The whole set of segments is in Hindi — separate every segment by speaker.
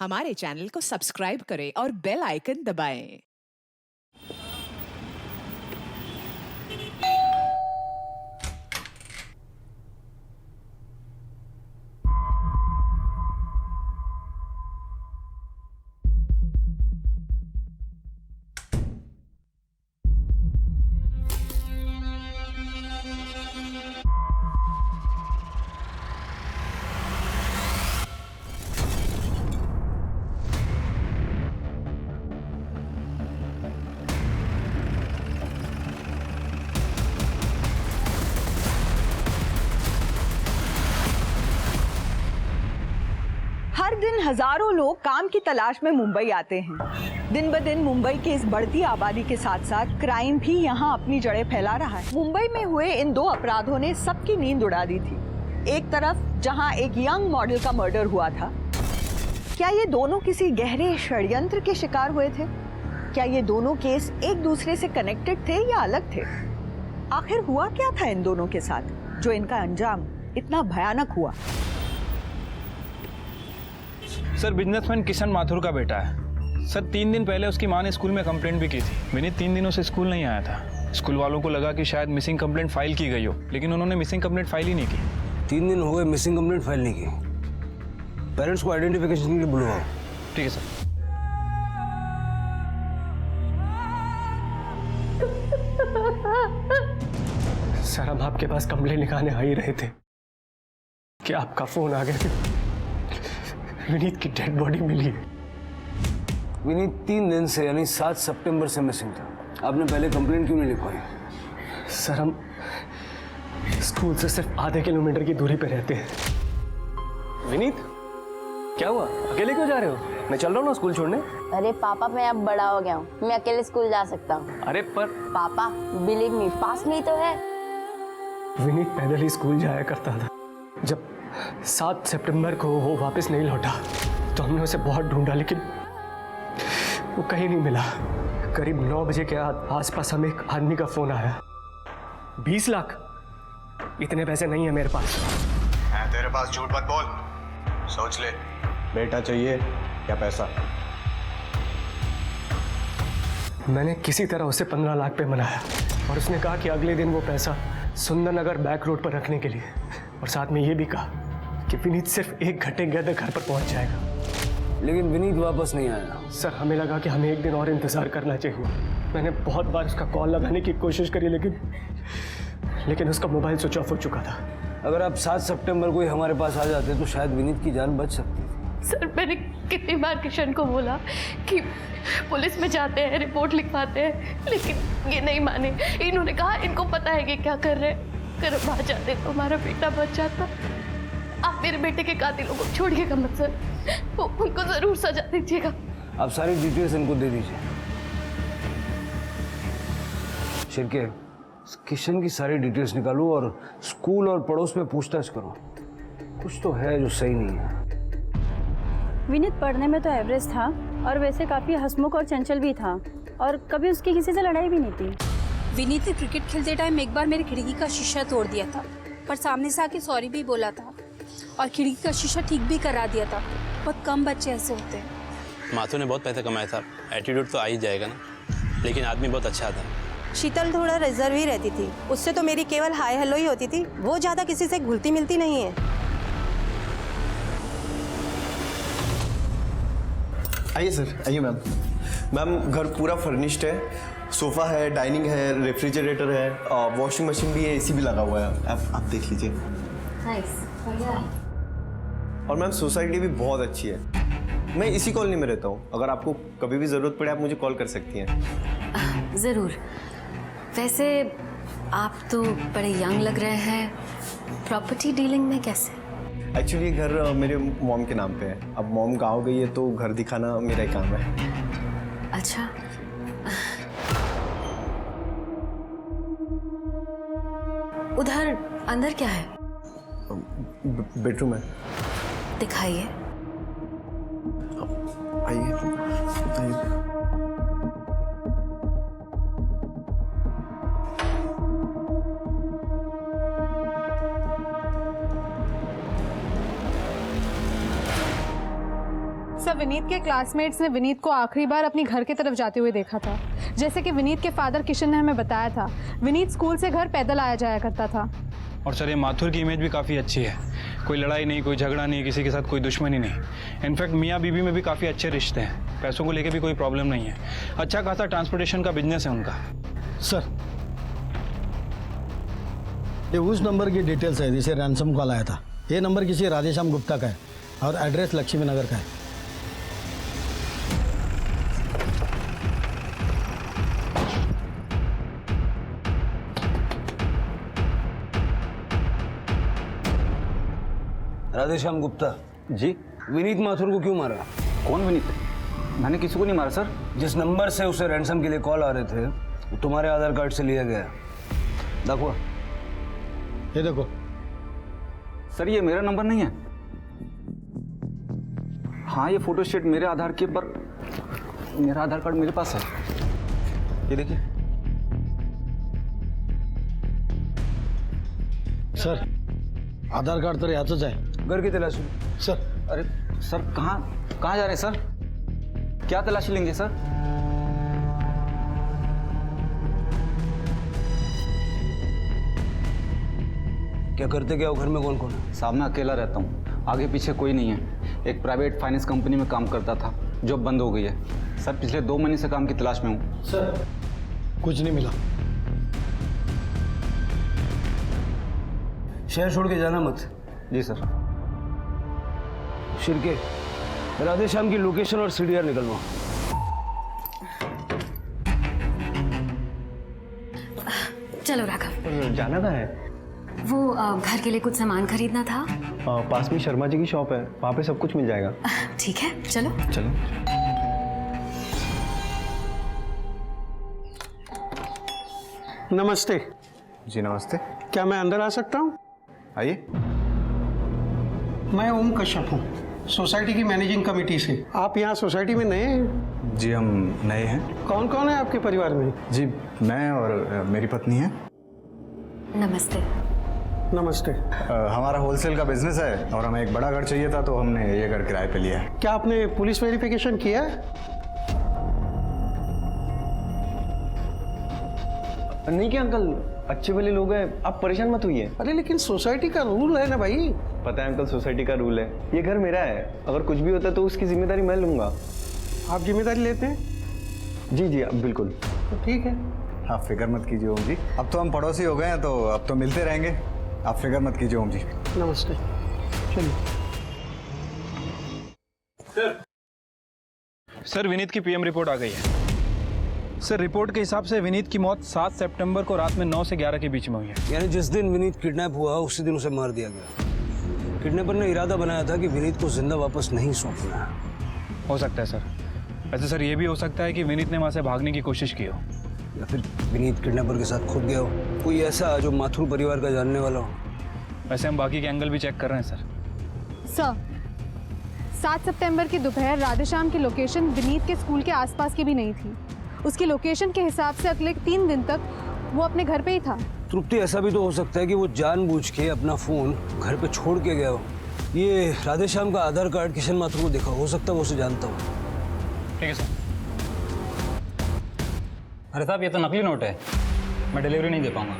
Speaker 1: हमारे चैनल को सब्सक्राइब करें और बेल आइकन दबाएं।
Speaker 2: हर दिन हजारों लोग काम की तलाश में मुंबई आते हैं। दिन ब दिन मुंबई की इस बढ़ती आबादी के साथ साथ क्राइम भी यहाँ अपनी जड़ें फैला रहा है। मुंबई में हुए इन दो अपराधों ने सबकी नींद उड़ा दी थी। एक तरफ जहाँ एक यंग मॉडल का मर्डर हुआ था, क्या ये दोनों किसी गहरे षड्यंत्र के शिकार हुए थे? क्या ये दोनों केस एक दूसरे से कनेक्टेड थे या अलग थे? आखिर हुआ क्या था इन दोनों के साथ जो इनका अंजाम इतना भयानक हुआ?
Speaker 3: सर, बिजनेसमैन किशन माथुर का बेटा है। सर, 3 दिन पहले उसकी मां ने स्कूल में कंप्लेंट भी की थी। विनीत 3 दिनों से स्कूल नहीं आया था। स्कूल वालों को लगा कि शायद मिसिंग कंप्लेंट फाइल की गई हो, लेकिन उन्होंने मिसिंग कंप्लेंट फाइल ही नहीं की।
Speaker 4: 3 दिन हो गए मिसिंग कंप्लेंट फाइल नहीं की। पेरेंट्स को आइडेंटिफिकेशन के लिए बुलवाओ।
Speaker 3: ठीक है सर।
Speaker 5: सर, हम आपके पास कंप्लेंट लिखाने आ ही रहे थे कि आपका फोन आ गया कि विनीत की डेड बॉडी मिली है।
Speaker 4: विनीत 3 दिन से यानी 7 सितंबर से मिसिंग था। आपने पहले कंप्लेंट क्यों नहीं लिखवाई?
Speaker 5: सर, हम स्कूल से सिर्फ आधे किलोमीटर की दूरी पे रहते हैं। विनीत, क्या हुआ? अकेले क्यों जा रहे हो? मैं चल रहा हूँ ना स्कूल छोड़ने।
Speaker 6: अरे पापा, मैं अब बड़ा हो गया हूँ, मैं अकेले स्कूल जा सकता हूँ।
Speaker 5: अरे पर
Speaker 6: पापा, बिलीव मी, पास में ही तो है।
Speaker 5: विनीत पैदल ही स्कूल जाया करता था। जब 7 सितंबर को वो वापस नहीं लौटा तो हमने उसे बहुत ढूंढा, लेकिन वो कहीं नहीं मिला। करीब 9 बजे के आसपास हमें एक आदमी का फोन आया। 20 लाख? इतने पैसे नहीं है मेरे पास।
Speaker 7: तेरे पास झूठ मत बोल, सोच ले। बेटा चाहिए या पैसा?
Speaker 5: मैंने किसी तरह उसे 15 लाख पे मनाया और उसने कहा कि अगले दिन वो पैसा सुंदर नगर बैक रोड पर रखने के लिए, और साथ में ये भी कहा कि विनीत सिर्फ 1 घंटे के अंदर घर पर पहुंच जाएगा।
Speaker 4: लेकिन विनीत वापस नहीं आया।
Speaker 5: सर, हमें लगा कि हमें एक दिन और इंतजार करना चाहिए। मैंने बहुत बार उसका कॉल लगाने की कोशिश करी, लेकिन उसका मोबाइल स्विच ऑफ हो चुका था।
Speaker 4: अगर आप 7 सितंबर को ही हमारे पास आ जाते तो शायद विनीत की जान बच सकती थी।
Speaker 8: सर, मैंने कितनी बार किशन को बोला कि पुलिस में जाते हैं, रिपोर्ट लिखवाते हैं, लेकिन ये नहीं माने। इन्होंने कहा इनको पता है कि क्या कर रहे हैं, अगर हम आ जाते तो हमारा बेटा बच जाता। आप मेरे बेटे के कातिलों को छोड़िएगा मत सर, उनको जरूर सजा दीजिएगा।
Speaker 4: आप सारी डिटेल्स इनको दे दीजिए। शिरके, किशन की सारी डिटेल्स निकालो और स्कूल और पड़ोस में पूछताछ करो। कुछ तो है जो सही नहीं है।
Speaker 9: विनीत पढ़ने में तो एवरेज था और वैसे काफ़ी हंसमुख और चंचल भी था, और कभी उसकी किसी से लड़ाई भी नहीं थी।
Speaker 10: विनीत ने क्रिकेट खेलते टाइम एक बार मेरी खिड़की का शीशा तोड़ दिया था, पर सामने से आके सॉरी भी बोला था और खिड़की का शीशा ठीक भी करा दिया था। बहुत कम बच्चे ऐसे होते हैं।
Speaker 11: माथुर ने बहुत पैसा कमाया था, एटीट्यूड तो आ ही जाएगा ना, लेकिन आदमी बहुत अच्छा था।
Speaker 12: शीतल थोड़ा रिजर्व ही रहती थी, उससे तो मेरी केवल हाय हेलो ही होती थी, वो ज़्यादा किसी से घुलती मिलती नहीं है।
Speaker 7: आइए सर, आइए मैम। मैम, घर पूरा फर्निश्ड है। सोफ़ा है, डाइनिंग है, रेफ्रिजरेटर है, वॉशिंग मशीन भी है, एसी भी लगा हुआ है। आप देख लीजिए।
Speaker 6: नाइस, बढ़िया है।
Speaker 7: और मैम, सोसाइटी भी बहुत अच्छी है। मैं इसी कॉलोनी में रहता हूँ। अगर आपको कभी भी ज़रूरत पड़े आप मुझे कॉल कर सकती हैं।
Speaker 13: ज़रूर। वैसे आप तो बड़े यंग लग रहे हैं, प्रॉपर्टी डीलिंग में कैसे?
Speaker 7: एक्चुअली ये घर मेरे मॉम के नाम पे है। अब मॉम गाँव गई है तो घर दिखाना मेरा ही काम है।
Speaker 13: अच्छा, उधर अंदर क्या है?
Speaker 7: बेडरूम है।
Speaker 13: दिखाइए।
Speaker 7: आइए, बताइए।
Speaker 10: सर, विनीत के क्लासमेट्स ने विनीत को आखिरी बार अपनी घर की तरफ जाते हुए देखा था। जैसे कि विनीत के फादर किशन ने हमें बताया था, विनीत स्कूल से घर पैदल आया जाया करता था।
Speaker 3: और सर ये माथुर की इमेज भी काफ़ी अच्छी है, कोई लड़ाई नहीं, कोई झगड़ा नहीं, किसी के साथ कोई दुश्मनी नहीं। इनफैक्ट मियाँ बीबी में भी काफ़ी अच्छे रिश्ते हैं, पैसों को लेके भी कोई प्रॉब्लम नहीं है, अच्छा खासा ट्रांसपोर्टेशन का बिजनेस है उनका।
Speaker 14: सर, ये उस नंबर की डिटेल्स है जिसे रैंसम कॉल आया था। ये नंबर किसी राधेश्याम गुप्ता का है और एड्रेस लक्ष्मी नगर का है।
Speaker 4: राधेश्याम गुप्ता
Speaker 15: जी।
Speaker 4: विनीत माथुर को क्यों मारा?
Speaker 15: कौन विनीत? मैंने किसी को नहीं मारा सर।
Speaker 4: जिस नंबर से उसे रैंसम के लिए कॉल आ रहे थे वो तुम्हारे आधार कार्ड से लिया गया। देखो,
Speaker 14: ये देखो
Speaker 15: सर, ये मेरा नंबर नहीं है। हाँ, ये फोटो स्टेट मेरे आधार के पर मेरा आधार कार्ड मेरे पास है, ये देखिए।
Speaker 14: सर, आधार कार्ड तर याचंच आहे।
Speaker 4: घर की तलाशी
Speaker 14: सर।
Speaker 15: अरे सर, कहाँ जा रहे हैं सर? क्या तलाशी लेंगे सर?
Speaker 4: क्या करते क्या हो? घर में कौन कौन है?
Speaker 15: साहब मैं अकेला रहता हूँ, आगे पीछे कोई नहीं है। एक प्राइवेट फाइनेंस कंपनी में काम करता था, जॉब बंद हो गई है सर। पिछले 2 महीने से काम की तलाश में हूँ
Speaker 14: सर। कुछ नहीं मिला।
Speaker 4: शहर छोड़ के जाना मत।
Speaker 15: जी सर।
Speaker 4: शिरके, राधेश्याम की लोकेशन और सीडीआर निकलवा।
Speaker 13: चलो राघव।
Speaker 7: जाना कहाँ है?
Speaker 13: वो घर के लिए कुछ सामान खरीदना था।
Speaker 7: पास में शर्मा जी की शॉप है, वहाँ पे सब कुछ मिल जाएगा।
Speaker 13: ठीक है, चलो
Speaker 7: चलो।
Speaker 14: नमस्ते।
Speaker 7: जी नमस्ते।
Speaker 14: क्या मैं अंदर आ सकता हूँ?
Speaker 7: आइए।
Speaker 14: मैं ओम कश्यप हूँ, सोसाइटी की मैनेजिंग कमेटी से। आप यहाँ सोसाइटी में नए हैं?
Speaker 7: जी हम नए हैं।
Speaker 14: कौन कौन है आपके परिवार में?
Speaker 7: जी मैं और मेरी पत्नी है।
Speaker 13: नमस्ते।
Speaker 14: नमस्ते।
Speaker 7: हमारा होलसेल का बिजनेस है और हमें एक बड़ा घर चाहिए था, तो हमने ये घर किराए पे लिया है।
Speaker 14: क्या आपने पुलिस वेरिफिकेशन किया है?
Speaker 7: नहीं क्या अंकल, अच्छे भले लोग हैं, आप परेशान मत होइए।
Speaker 14: अरे लेकिन सोसाइटी का रूल है ना भाई।
Speaker 7: पता है अंकल, सोसाइटी का रूल है, ये घर मेरा है, अगर कुछ भी होता है तो उसकी जिम्मेदारी मैं लूंगा।
Speaker 14: आप जिम्मेदारी लेते हैं?
Speaker 7: जी जी अब बिल्कुल।
Speaker 14: तो ठीक है,
Speaker 7: आप फिक्र मत कीजिए ओम जी, अब तो हम पड़ोसी हो गए हैं तो अब तो मिलते रहेंगे, आप फिक्र मत कीजिए ओम जी।
Speaker 14: नमस्ते। चलिए।
Speaker 3: सर विनीत की पीएम रिपोर्ट आ गई है। सर रिपोर्ट के हिसाब से विनीत की मौत 7 सितंबर को रात में 9 से 11 के बीच में हुई है।
Speaker 4: यानी जिस दिन विनीत किडनैप हुआ उसी दिन उसे मार दिया गया। किडनैपर ने इरादा बनाया था कि विनीत को जिंदा वापस नहीं सौंपना है।
Speaker 3: हो सकता है सर। वैसे सर ये भी हो सकता है कि विनीत ने वहाँ से भागने की कोशिश की हो,
Speaker 4: या फिर विनीत किडनैपर के साथ खुद गया हो, कोई ऐसा जो माथुर परिवार का जानने वाला हो।
Speaker 3: वैसे हम बाकी के एंगल भी चेक कर रहे हैं सर।
Speaker 10: सर, 7 सितंबर की दोपहर राधेश्याम की लोकेशन विनीत के स्कूल के आसपास की भी नहीं थी। उसकी लोकेशन के हिसाब से अगले 3 दिन तक वो अपने घर पे ही था।
Speaker 4: तृप्ति, ऐसा भी तो हो सकता है कि वो जानबूझ के अपना फोन घर पे छोड़ के गया हो। ये राधेश्याम का आधार कार्ड किशन माथुर को देखा, हो सकता है वो उसे जानता हो।
Speaker 3: ठीक है सर।
Speaker 11: अरे साहब ये तो नकली नोट है, मैं डिलीवरी नहीं दे पाऊंगा।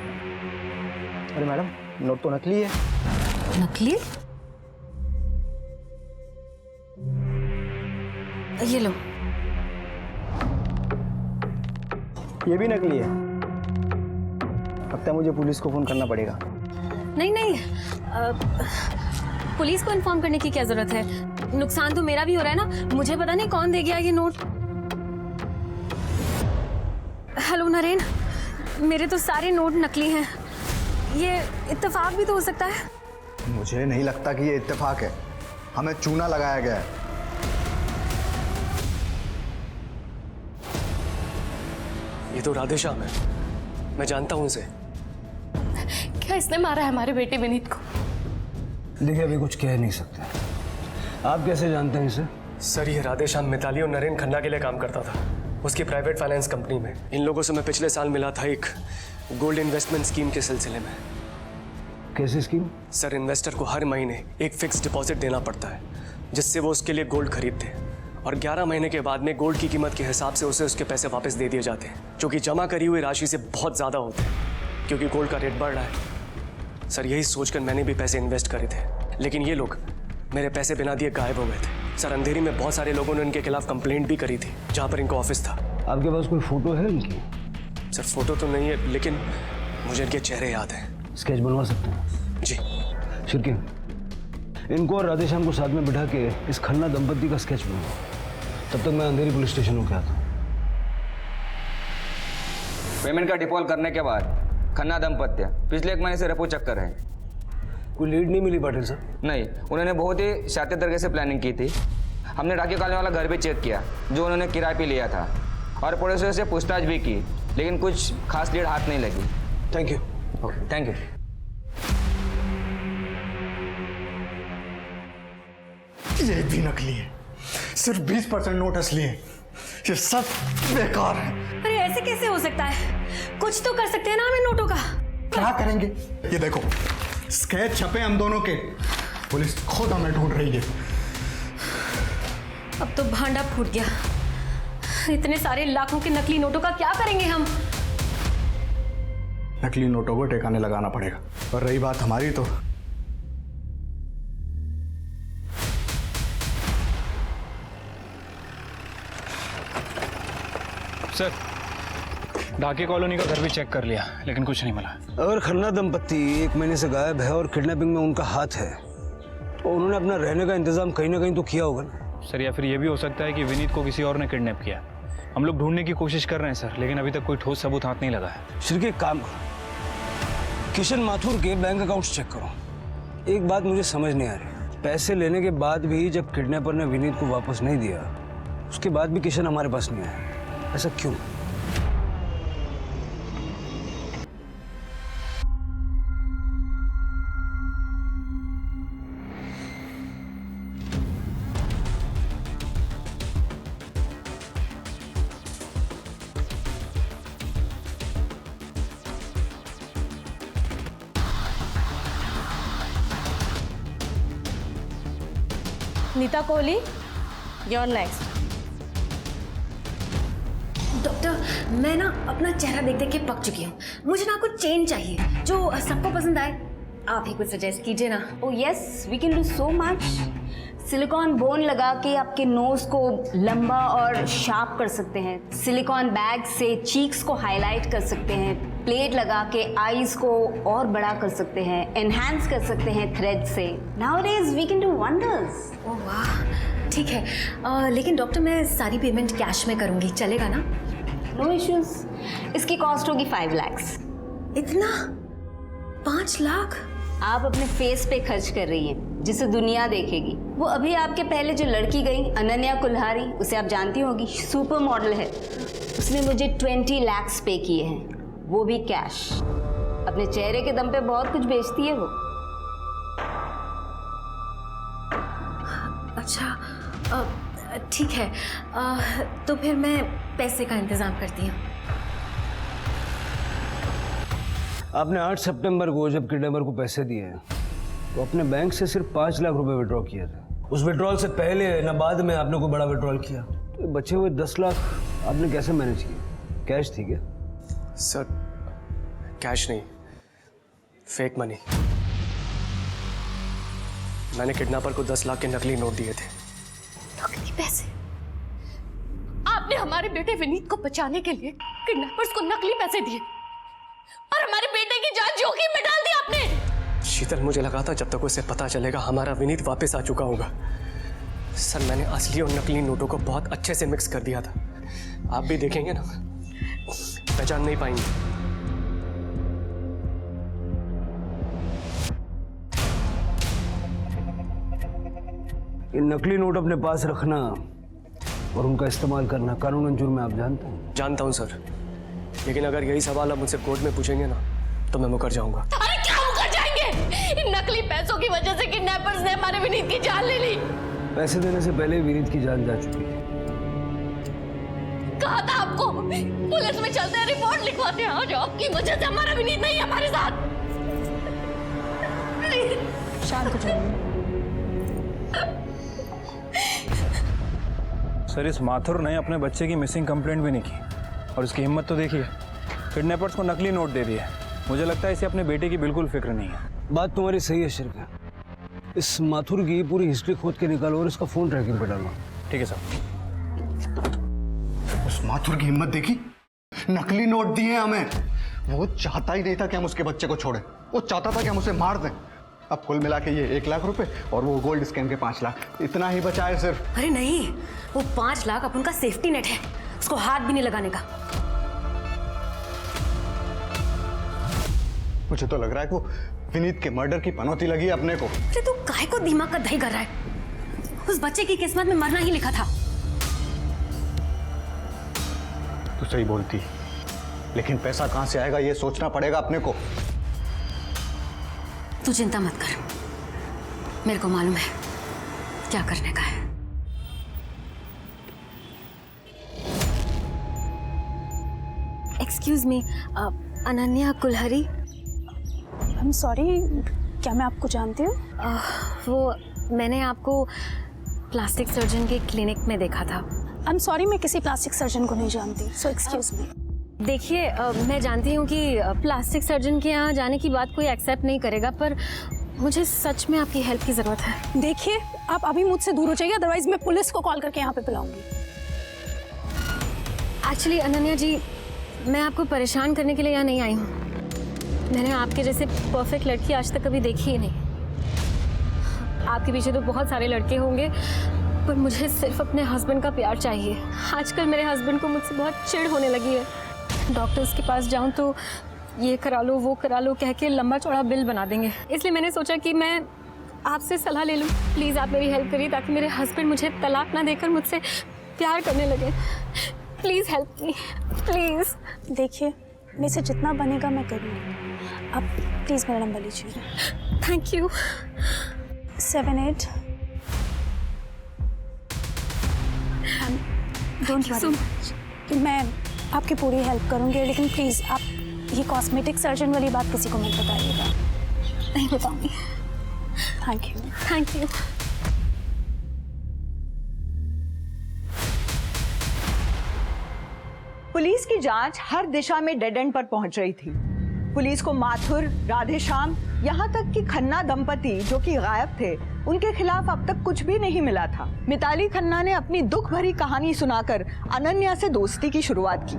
Speaker 7: अरे मैडम नोट तो नकली है।
Speaker 13: नकली? ये लो।
Speaker 7: ये भी नकली है। लगता है मुझे पुलिस को फोन करना पड़ेगा।
Speaker 13: नहीं नहीं, पुलिस को इन्फॉर्म करने की क्या जरूरत है? नुकसान तो मेरा भी हो रहा है ना। मुझे पता नहीं कौन दे गया ये नोट। हेलो नरेन, मेरे तो सारे नोट नकली हैं। ये इत्तेफाक भी तो हो सकता है।
Speaker 7: मुझे नहीं लगता कि ये इत्तेफाक है, हमें चूना लगाया गया है।
Speaker 5: ये तो राधेश्याम है, मैं जानता हूँ इसे।
Speaker 8: क्या इसने मारा है हमारे बेटे विनीत को?
Speaker 4: देखिए अभी कुछ कह नहीं सकते। आप कैसे जानते हैं इसे?
Speaker 5: सर ये राधेश्याम मिताली और नरेन खन्ना के लिए काम करता था, उसकी प्राइवेट फाइनेंस कंपनी में। इन लोगों से मैं पिछले साल मिला था एक गोल्ड इन्वेस्टमेंट स्कीम के सिलसिले में।
Speaker 4: कैसी स्कीम?
Speaker 5: सर इन्वेस्टर को हर महीने एक फिक्स डिपॉजिट देना पड़ता है जिससे वो उसके लिए गोल्ड खरीदते हैं। और 11 महीने के बाद में गोल्ड की कीमत के हिसाब से उसे उसके पैसे वापस दे दिए जाते हैं, जो कि जमा करी हुई राशि से बहुत ज़्यादा होते हैं, क्योंकि गोल्ड का रेट बढ़ रहा है। सर, यही सोचकर मैंने भी पैसे इन्वेस्ट करे थे, लेकिन ये लोग मेरे पैसे बिना दिए गायब हो गए थे। सर, अंधेरी में बहुत सारे लोगों ने उनके खिलाफ कंप्लेंट भी करी थी, जहाँ पर इनका ऑफिस था।
Speaker 4: आपके पास कोई फोटो है इनकी?
Speaker 5: सर, फोटो तो नहीं है, लेकिन मुझे इनके चेहरे याद हैं।
Speaker 4: स्केच बनवा सकते हैं?
Speaker 5: जी।
Speaker 4: शिरके, इनको और राधेश्याम को साथ में बिठा के इस खन्ना दंपत्ति का स्केच बनवाओ। तब तक मैं अंधेरी पुलिस स्टेशन होके आता हूँ।
Speaker 15: पेमेंट का डिफॉल्ट करने के बाद खन्ना दंपत्ति पिछले 1 महीने से रेपो चेक कर रहे हैं।
Speaker 4: कोई लीड नहीं मिली पाटिल साहब?
Speaker 15: नहीं, उन्होंने बहुत ही शातिर तरीके से प्लानिंग की थी। हमने डाकिया कॉलोनी वाला घर भी चेक किया जो उन्होंने किराए पे लिया था, और पड़ोसियों से पूछताछ भी की, लेकिन कुछ खास लीड हाथ नहीं लगी।
Speaker 4: Thank you.
Speaker 15: Okay, thank you.
Speaker 16: ये भी नकली है, सिर्फ 20% नोट असली है। ये सब बेकार है।
Speaker 13: अरे ऐसे कैसे हो सकता है? कुछ तो कर सकते हैं ना हम इन नोटों का।
Speaker 16: क्या करेंगे? ये देखो, स्केच छपे हम दोनों के, पुलिस खुद हमें ढूंढ रही है।
Speaker 13: अब तो भांडा फूट गया। इतने सारे लाखों के नकली नोटों का क्या करेंगे हम?
Speaker 16: नकली नोटों को ठिकाने लगाना पड़ेगा। और रही बात हमारी, तो
Speaker 3: सर, ढाके कॉलोनी का घर भी चेक कर लिया, लेकिन कुछ नहीं मिला।
Speaker 4: अगर खन्ना दंपत्ति 1 महीने से गायब है और किडनैपिंग में उनका हाथ है, तो उन्होंने अपना रहने का इंतजाम कहीं ना कहीं तो किया होगा ना।
Speaker 3: सर, या फिर ये भी हो सकता है कि विनीत को किसी और ने किडनैप किया। हम लोग ढूंढने की कोशिश कर रहे हैं सर, लेकिन अभी तक कोई ठोस सबूत हाथ नहीं लगा है।
Speaker 4: श्री, एक काम करो, किशन माथुर के बैंक अकाउंट्स चेक करो। एक बात मुझे समझ नहीं आ रही, पैसे लेने के बाद भी जब किडनैपर ने विनीत को वापस नहीं दिया, उसके बाद भी किशन हमारे पास नहीं आया, ऐसा क्यों?
Speaker 6: Neeta Kohli, your next.
Speaker 13: Doctor, मैं ना अपना चेहरा देख देख के पक चुकी हूँ। मुझे ना कुछ चेंज चाहिए जो सबको पसंद आए। आप ही कुछ सजेस्ट कीजिए ना।
Speaker 6: Oh yes, we can do so much. Silicone bone लगा के आपके नोज को लंबा और शार्प कर सकते हैं। सिलिकॉन बैग से चीक्स को हाईलाइट कर सकते हैं। प्लेट लगा के आईज को और बड़ा कर सकते हैं। एनहांस कर सकते हैं थ्रेड से। Nowadays we can do wonders.
Speaker 13: ओह वाह, ठीक है। लेकिन डॉक्टर, मैं सारी पेमेंट कैश में करूँगी, चलेगा ना?
Speaker 6: No issues. इसकी कॉस्ट होगी 5 लाख।
Speaker 13: इतना? 5 लाख?
Speaker 6: आप अपने फेस पे खर्च कर रही हैं, जिसे दुनिया देखेगी। वो अभी आपके पहले जो लड़की गई, अनन्या कुल्हारी, उसे आप जानती होगी, सुपर मॉडल है। उसने मुझे 20 लाख पे किए हैं, वो भी कैश। अपने चेहरे के दम पे बहुत कुछ बेचती है वो।
Speaker 13: अच्छा, ठीक है। तो फिर मैं पैसे का इंतजाम करती हूँ।
Speaker 4: आपने 8 सितंबर को जब किडनैपर को पैसे दिए, तो अपने बैंक से सिर्फ 5 लाख रुपए विड्रॉ किया था। उस विड्रॉल से पहले न बाद में आपने कोई बड़ा विड्रॉल किया, तो बचे हुए 10 लाख आपने कैसे मैनेज किया? कैश थी क्या?
Speaker 5: सर, कैश नहीं, फेक मनी। मैंने किडनैपर को 10 लाख के नकली नोट दिए थे।
Speaker 8: नकली पैसे? आपने हमारे बेटे विनीत को बचाने के लिए किडनैपर्स को नकली पैसे दिए और हमारे बेटे की जान जोखिम में डाल दी आपने।
Speaker 5: शीतल, मुझे लगा था जब तक उसे पता चलेगा हमारा विनीत वापस आ चुका होगा। सर, मैंने असली और नकली नोटों को बहुत अच्छे से मिक्स कर दिया था। आप भी देखेंगे ना, पहचान नहीं पाएंगे।
Speaker 4: ये नकली नोट अपने पास रखना और उनका इस्तेमाल करना कानूनन जुर्म है, आप जानते हैं?
Speaker 5: जानता हूं सर, लेकिन अगर यही सवाल आप मुझसे कोर्ट में पूछेंगे ना, तो मैं मुकर जाऊंगा।
Speaker 8: अरे क्या मुकर जाएंगे? इन नकली पैसों की वजह से किडनैपर्स ने हमारे विनीत की जान ले ली।
Speaker 4: पैसे देने से पहले विनीत की जान जा चुकी है।
Speaker 8: कहा था आपको, पुलिस में चलते हैं, रिपोर्ट लिखवाते हैं। आज आपकी वजह से हमारा विनीत नहीं है हमारे साथ।
Speaker 10: शांत हो जाइए।
Speaker 3: सर इस माथुर ने अपने बच्चे की मिसिंग कंप्लेंट भी नहीं की और इसकी हिम्मत तो देखिए, किडनैपर्स को नकली नोट दे दिया। मुझे लगता है इसे अपने बेटे की बिल्कुल फिक्र नहीं है।
Speaker 4: बात तुम्हारी सही है शिरका, इस माथुर की पूरी हिस्ट्री खोद के निकालो और इसका फोन ट्रैकिंग पे डालो।
Speaker 3: ठीक है सर।
Speaker 16: उस माथुर की हिम्मत देखी, नकली नोट दिए हमें। वो चाहता ही नहीं था कि हम उसके बच्चे को छोड़े, वो चाहता था कि हम उसे मार दें। अब कुल मिला के ये 1 लाख रुपए और वो गोल्ड स्कैम के 5 लाख, इतना ही बचा है सिर्फ।
Speaker 13: अरे नहीं, वो 5 लाख अपन का सेफ्टी नेट है, उसको हाथ भी नहीं लगाने का।
Speaker 16: मुझे तो लग रहा है कि वो विनीत के मर्डर की पनौती लगी है अपने को।
Speaker 13: अरे तू काहे को दिमाग का दही कर रहा है? उस बच्चे की किस्मत में मरना ही लिखा था।
Speaker 16: तू सही बोलती, लेकिन पैसा कहां से आएगा ये सोचना पड़ेगा अपने को।
Speaker 13: तू चिंता मत कर, मेरे को मालूम है क्या करने का है। Excuse me, Ananya Kulhari.
Speaker 10: I am sorry, क्या मैं आपको जानती हूँ?
Speaker 13: वो मैंने आपको प्लास्टिक सर्जन के क्लिनिक में देखा था।
Speaker 10: आई एम सॉरी, मैं किसी प्लास्टिक सर्जन को नहीं जानती, सो एक्सक्यूज मी।
Speaker 13: देखिए, मैं जानती हूँ कि प्लास्टिक सर्जन के यहाँ जाने की बात कोई एक्सेप्ट नहीं करेगा, पर मुझे सच में आपकी हेल्प की ज़रूरत है।
Speaker 10: देखिए, आप अभी मुझसे दूर हो जाइए, अदरवाइज मैं पुलिस को कॉल करके यहाँ पे बुलाऊंगी।
Speaker 13: एक्चुअली अनन्या जी, मैं आपको परेशान करने के लिए यहाँ नहीं आई हूँ। मैंने आपके जैसे परफेक्ट लड़की आज तक कभी देखी ही नहीं। आपके पीछे तो बहुत सारे लड़के होंगे, पर मुझे सिर्फ अपने हस्बैंड का प्यार चाहिए। आजकल मेरे हस्बैंड को मुझसे बहुत चिढ़ होने लगी है। डॉक्टर्स के पास जाऊं तो ये करा लो वो करा लो कह के लंबा चौड़ा बिल बना देंगे। इसलिए मैंने सोचा कि मैं आपसे सलाह ले लूं। प्लीज़ आप मेरी हेल्प करिए ताकि मेरे हस्बैंड मुझे तलाक ना देकर मुझसे प्यार करने लगे। Please help me, please.
Speaker 10: देखिए, मेरे से जितना बनेगा मैं करूँगी। आप प्लीज़ मेरा नंबर लीजिए।
Speaker 13: Thank you.
Speaker 10: 78 डोंट वरी, मैं आपकी पूरी हेल्प करूँगी, लेकिन प्लीज़ आप ये कॉस्मेटिक सर्जन वाली बात किसी को मत बताइएगा। नहीं बताऊँगी। Thank you.
Speaker 13: Thank you.
Speaker 2: Police की जांच हर दिशा में डेड एंड पर पहुंच रही थी। पुलिस को माथुर, राधेश्याम, यहाँ तक कि खन्ना दंपति जो कि गायब थे, उनके खिलाफ अब तक कुछ भी नहीं मिला था। मिताली खन्ना ने अपनी दुख भरी कहानी सुनाकर अनन्या से दोस्ती की शुरुआत की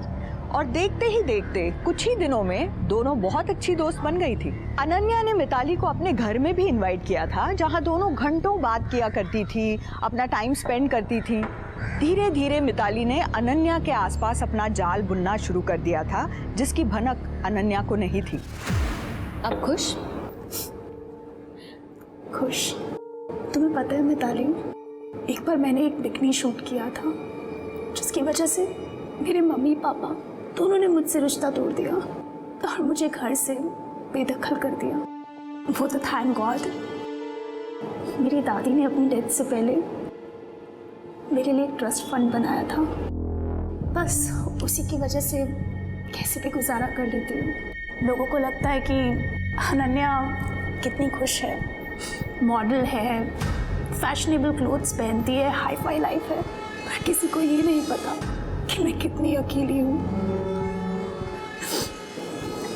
Speaker 2: और देखते ही देखते कुछ ही दिनों में दोनों बहुत अच्छी दोस्त बन गई थी। अनन्या ने मिताली को अपने घर में भी इनवाइट किया था, जहाँ दोनों घंटों बात किया करती थी, अपना टाइम स्पेंड करती थी। धीरे धीरे मिताली ने अनन्या के आसपास अपना जाल बुनना शुरू कर दिया था, जिसकी भनक अनन्या को नहीं थी।
Speaker 13: अब खुश?
Speaker 10: खुश? तुम्हें पता है मिताली, एक बार मैंने एक बिकनी शूट किया था, जिसकी वजह से मेरे मम्मी पापा दोनों ने मुझसे रिश्ता तोड़ दिया और मुझे घर से बेदखल कर दिया। वो तो थैंक गॉड मेरी दादी ने अपनी डेथ से पहले मेरे लिए एक ट्रस्ट फंड बनाया था। बस उसी की वजह से कैसे भी गुजारा कर लेती हूँ। लोगों को लगता है कि अनन्या कितनी खुश है, मॉडल है, फैशनेबल क्लोथ्स पहनती है, हाई फाई लाइफ है, पर किसी को ये नहीं पता कि मैं कितनी अकेली हूँ।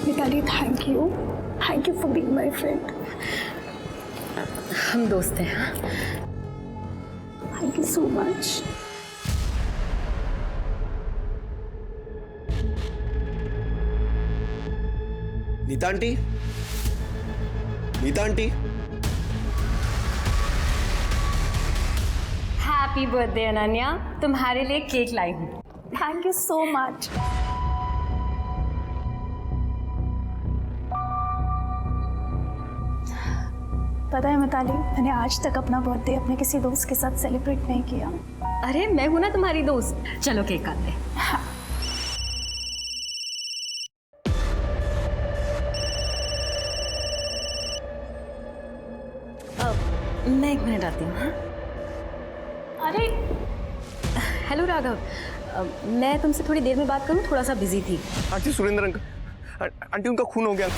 Speaker 10: Mitali, thank you for being my friend.
Speaker 13: हम दोस्त हैं।
Speaker 10: Thank you so much.
Speaker 7: Neeta aunty, Neeta aunty.
Speaker 13: Happy birthday Ananya, तुम्हारे लिए केक लाई हूँ।
Speaker 10: Thank you so much. पता है मिताली, मैंने आज तक अपना बर्थडे अपने किसी दोस्त के साथ सेलिब्रेट नहीं किया।
Speaker 13: अरे मैं हूं ना तुम्हारी दोस्त, चलो केक काटते हैं।
Speaker 10: हाँ।
Speaker 13: मैं 1 मिनट आती हूँ। हाँ?
Speaker 10: अरे
Speaker 13: हेलो राघव, मैं तुमसे थोड़ी देर में बात करूँ, थोड़ा सा बिजी थी।
Speaker 7: आंटी सुरेंद्र अंकल, आंटी उनका खून हो गया,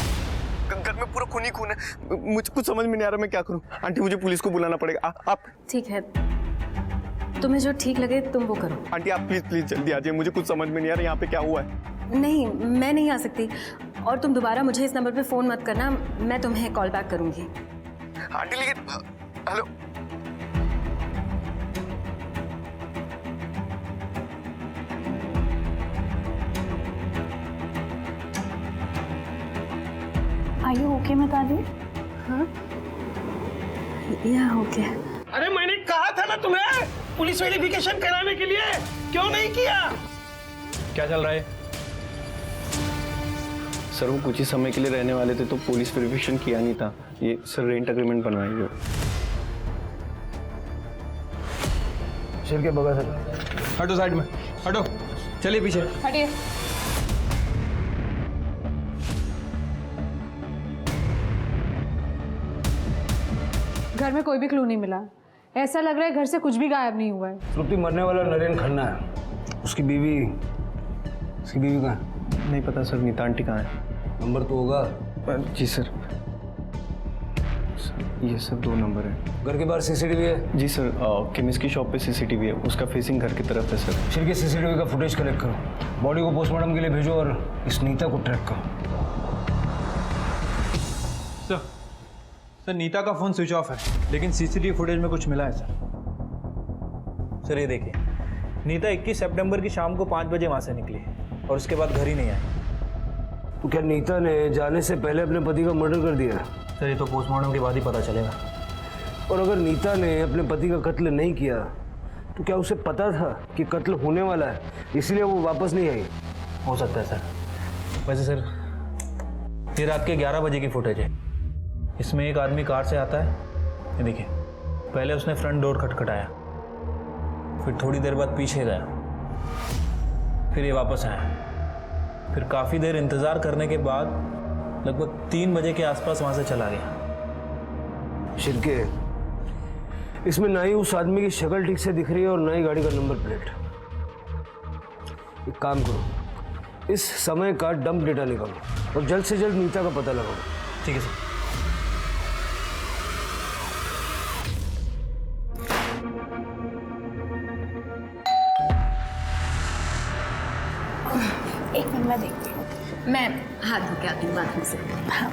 Speaker 7: घर में पूरा खून ही खून है। मुझे कुछ समझ में नहीं आ रहा मैं क्या करूं। आंटी मुझे पुलिस को बुलाना पड़ेगा। आप
Speaker 13: ठीक है, तुम्हें जो ठीक लगे तुम वो करो।
Speaker 7: आंटी आप प्लीज प्लीज जल्दी आ जाइए, मुझे कुछ समझ में नहीं आ रहा यहाँ पे क्या हुआ है।
Speaker 13: नहीं, मैं नहीं आ सकती, और तुम दोबारा मुझे इस नंबर पे फ़ोन मत करना, मैं तुम्हें कॉल बैक करूँगी।
Speaker 7: आंटी लेकिन hello,
Speaker 10: are you okay Mitali?
Speaker 13: हाँ, या ओके।
Speaker 5: अरे मैंने कहा था ना तुम्हें पुलिस वेरिफिकेशन कराने के लिए, क्यों नहीं किया?
Speaker 3: क्या चल रहा है?
Speaker 7: सर वो कुछ ही समय के लिए रहने वाले थे तो पुलिस वेरिफिकेशन किया नहीं था। ये सर रेंट एग्रीमेंट बनवाएंगे।
Speaker 4: सर के बगल सर।
Speaker 3: हटो साइड में, हटो, चलिए पीछे।
Speaker 1: हटिए।
Speaker 17: घर में कोई भी क्लू नहीं मिला। ऐसा लग रहा है घर से कुछ भी गायब नहीं हुआ है।
Speaker 4: श्रुति मरने वाला नरेन खन्ना है, उसकी बीवी कहाँ है?
Speaker 7: नहीं पता सर, नीता आंटी कहाँ है?
Speaker 4: नंबर तो होगा।
Speaker 7: जी सर, ये सब 2 नंबर है।
Speaker 4: घर के बाहर सीसीटीवी है?
Speaker 7: जी सर, केमिस्ट की शॉप पे सीसीटीवी है, उसका फेसिंग घर की तरफ है सर।
Speaker 4: फिर के सीसीटीवी का फुटेज कलेक्ट करो, बॉडी को पोस्टमार्टम के लिए भेजो और इस नीता को ट्रैक करो।
Speaker 3: सर नीता का फोन स्विच ऑफ है, लेकिन सीसीटीवी फुटेज में कुछ मिला है सर। सर ये देखिए, नीता 21 सितंबर की शाम को 5 बजे वहां से निकली और उसके बाद घर ही नहीं आई।
Speaker 4: तो क्या नीता ने जाने से पहले अपने पति का मर्डर कर दिया?
Speaker 3: सर ये तो पोस्टमार्टम के बाद ही पता चलेगा।
Speaker 4: और अगर नीता ने अपने पति का कत्ल नहीं किया तो क्या उसे पता था कि कत्ल होने वाला है, इसलिए वो वापस नहीं आई?
Speaker 3: हो सकता है सर। वैसे सर ये रात के 11 बजे की फुटेज है। इसमें एक आदमी कार से आता है, ये देखिए, पहले उसने फ्रंट डोर खटखटाया, फिर थोड़ी देर बाद पीछे गया, फिर ये वापस आया, फिर काफ़ी देर इंतज़ार करने के बाद लगभग 3 बजे के आसपास वहाँ से चला गया।
Speaker 4: शिरके, इसमें ना ही उस आदमी की शक्ल ठीक से दिख रही है और ना ही गाड़ी का नंबर प्लेट। एक काम करो, इस समय का डंप डेटा निकालो और जल्द से जल्द नीता का पता लगाओ।
Speaker 3: ठीक है सर।
Speaker 10: एक मिनट मैं देखती हूँ।
Speaker 13: मैं हाथ धो के आती हूँ बाथरूम से।
Speaker 10: हाँ।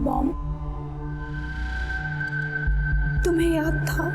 Speaker 10: मॉम, तुम्हें याद था?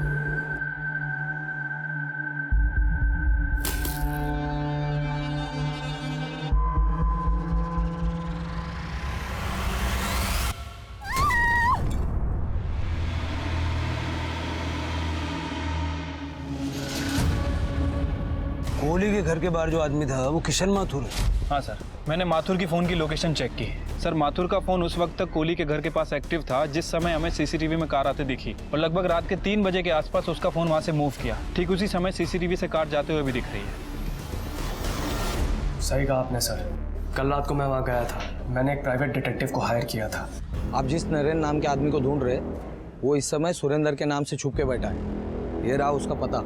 Speaker 4: कोहली के घर के बाहर जो आदमी था वो किशन माथुर है।
Speaker 3: हाँ सर, मैंने माथुर की फ़ोन की लोकेशन चेक की। सर माथुर का फ़ोन उस वक्त तक कोहली के घर के पास एक्टिव था जिस समय हमें सीसीटीवी में कार आते दिखी, और लगभग रात के 3 बजे के आसपास उसका फ़ोन वहाँ से मूव किया। ठीक उसी समय सीसीटीवी से कार जाते हुए भी दिख रही है।
Speaker 5: सही कहा आपने सर, कल रात को मैं वहाँ गया था। मैंने एक प्राइवेट डिटेक्टिव को हायर किया था।
Speaker 14: आप जिस नरेन नाम के आदमी को ढूंढ रहे वो इस समय सुरेंद्र के नाम से छुप के बैठा है। ये रहा उसका पता,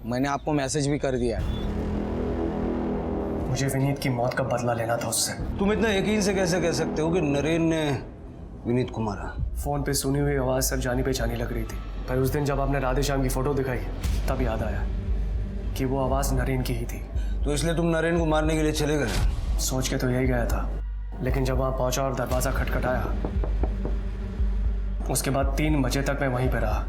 Speaker 14: मैंने आपको मैसेज भी कर दिया है।
Speaker 5: मुझे विनीत की मौत का बदला लेना था उससे।
Speaker 4: तुम इतना यकीन से कैसे कह सकते हो कि नरेन ने विनीत को मारा?
Speaker 5: फोन पे सुनी हुई आवाज़ सर जानी पहचानी लग रही थी, पर उस दिन जब आपने राधे श्याम की फोटो दिखाई तब याद आया कि वो आवाज़ नरेन की ही थी।
Speaker 4: तो इसलिए तुम नरेन को मारने के लिए चले गए?
Speaker 5: सोच के तो यही गया था, लेकिन जब वहाँ पहुँचा और दरवाज़ा खटखटाया, उसके बाद 3 बजे तक मैं वहीं पर रहा।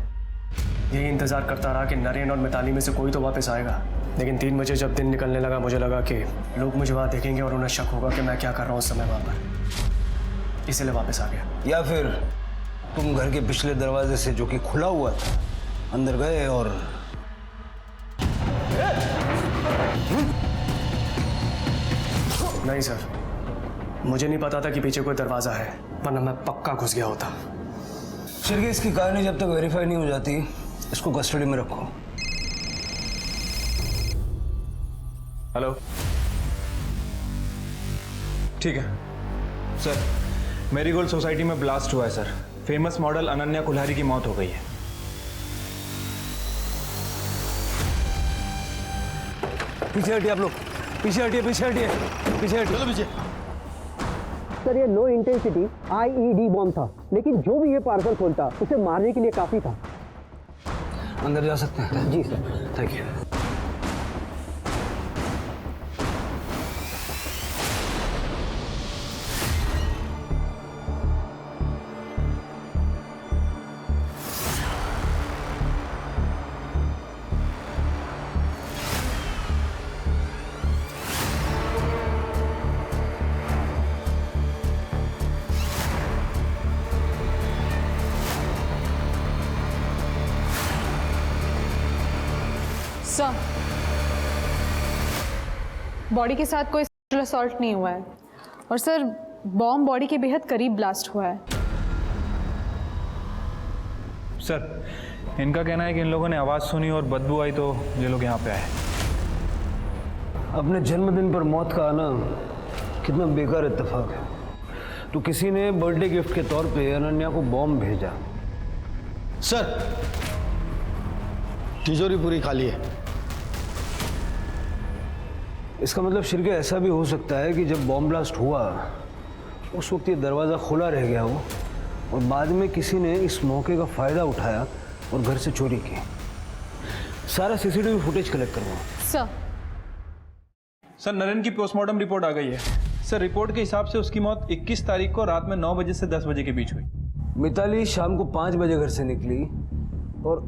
Speaker 5: यही इंतज़ार करता रहा कि नरेन और मिताली में से कोई तो वापस आएगा। लेकिन 3 बजे जब दिन निकलने लगा, मुझे लगा कि लोग मुझे वहाँ देखेंगे और उन्हें शक होगा कि मैं क्या कर रहा हूँ उस समय वहाँ पर, इसलिए वापस आ गया।
Speaker 4: या फिर तुम घर के पिछले दरवाजे से, जो कि खुला हुआ था, अंदर गए और
Speaker 5: नहीं सर, मुझे नहीं पता था कि पीछे कोई दरवाज़ा है, वरना मैं पक्का घुस गया होता।
Speaker 4: शिरके, इसकी कहानी जब तक वेरीफाई नहीं हो जाती इसको कस्टडी में रखो।
Speaker 3: हेलो, ठीक है, सर, मेरीगोल्ड सोसाइटी में ब्लास्ट हुआ है sir. Famous model Ananya Kulhari की मौत हो गई है।
Speaker 4: पीछे हटिए आप लोग, पीछे हटिए, पीछे हटिए, पीछे हटिए। चलो पीछे।
Speaker 18: सर ये लो इंटेंसिटी IED बॉम्ब था, लेकिन जो भी ये पार्सल खोलता उसे मारने के लिए काफी था।
Speaker 4: अंदर जा सकते हैं?
Speaker 18: जी sir.
Speaker 4: Thank you.
Speaker 17: Sir, body के साथ कोई सेक्सुअल असॉल्ट नहीं हुआ है और सर बॉम्ब बॉडी के बेहद करीब ब्लास्ट हुआ है।
Speaker 3: सर, इनका कहना है कि इन लोगों ने आवाज़ सुनी और बदबू आई तो ये लोग यहाँ पे आए।
Speaker 4: अपने जन्मदिन पर मौत का आना कितना बेकार इत्तेफाक है। तो किसी ने बर्थडे गिफ्ट के तौर पे अनन्या को बॉम्ब भेजा।
Speaker 7: सर, तिजोरी पूरी खाली है।
Speaker 4: इसका मतलब शिरके ऐसा भी हो सकता है कि जब बॉम्ब ब्लास्ट हुआ उस वक्त ये दरवाज़ा खुला रह गया हो और बाद में किसी ने इस मौके का फ़ायदा उठाया और घर से चोरी की। सारा CCTV फुटेज कलेक्ट करवाओ।
Speaker 3: सर, नरेन की पोस्टमार्टम रिपोर्ट आ गई है। सर, रिपोर्ट के हिसाब से उसकी मौत 21 तारीख को रात में 9 बजे से 10 बजे के बीच हुई।
Speaker 4: मिताली शाम को 5 बजे घर से निकली और